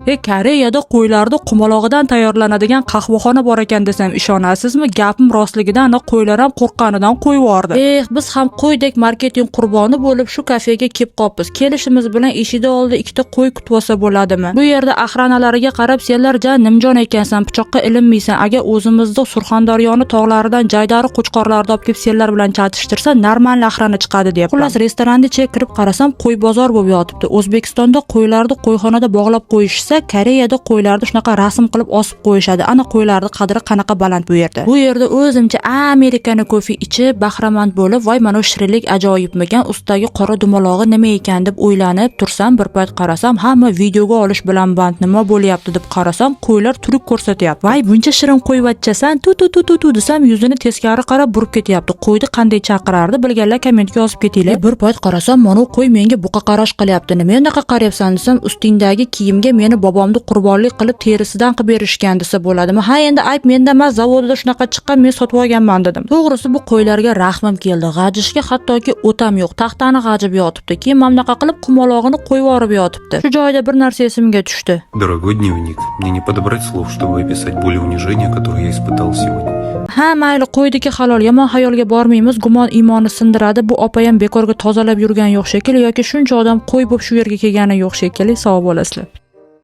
Koreyada qo'ylarni qumalog'idan tayyorlanadigan qahvaxona bor ekan desam ishonasizmi? Gapim rostligidan ana qo'ylar ham qo'rqqanidan qo'yvordi. Biz ham qo'ydek marketing qurboni bo'lib shu kafega kelib qopmiz. Kelishimiz bilan eshikda oldi ikkita qo'y kutib olsa bo'ladimi? Bu yerda axranalariga qarab senlar nimjon ekansan, pichoqqa ilinmaysan. Agar o'zimizda Surxondaryoni tog'laridan jaydari qo'chqorlarni olib kelib senlar bilan chatishtirsa, normal axrana chiqadi deb. Xullas restoranga kirib qarasam, qo'y bozor bo'lib yotibdi. O'zbekistonda qo'ylarni qo'yxonada bog'lab qo'yishsa, Koreyada qo'ylarni shunaqa rasm qilib osib qo'yishadi. Ana qo'ylarning qadri qanaqa baland bu yerda. Bu yerda o'zimcha Amerikani kofe ichib, bahramand bo'lib, voy mana shu shirinlik ajoyibmikan, ustidagi qora dumalog'i nima ekan deb o'ylanib tursam, bir payt qarasam, hamma videoga olish bilan band. Nima bo'lyapti deb qarasam, qo'ylar turib ko'rsatyapti. Voy, buncha shirin qo'yvachchasan, tu desam, yuzini teskari qarab burib ketyapti. Qo'yni qanday chaqirardi, bilganlar kommentga yozib ketinglar. Bir payt qarasam, mana qo'y menga buqa qarash qilyapti. Nima enaqa qaryapsan desam, ustingdagi kiyimga meni bobomni qurbonlik qilib terisidan qilib berishgan desa bo'ladimi? Ha, endi ayb menda emas, zavodida shunaqa chiqqan, men sotib olganman dedim. To'g'risi bu qo'ylarga rahmim keldi. G'ajishga hattoki o'tam yo'q. Taxtani g'ajib yotibdi. Keyin mamlaqa qilib qumolog'ini qo'yib yorib yotibdi. Shu joyda bir narsa esimga tushdi. Дорогой дневник, мне не подобрать слов, чтобы описать боль и унижение, которое я испытал сегодня. Ha, mayli, qo'ydiki halol, yomon xayolga bormaymiz, gumon iymonni sindiradi. Bu opayam bekorga tozalab yurgan yo'q shekilli yoki shuncha odam qo'y bo'lib shu yerga kelgani yo'q shekilli. Sog' bo'lasizlar.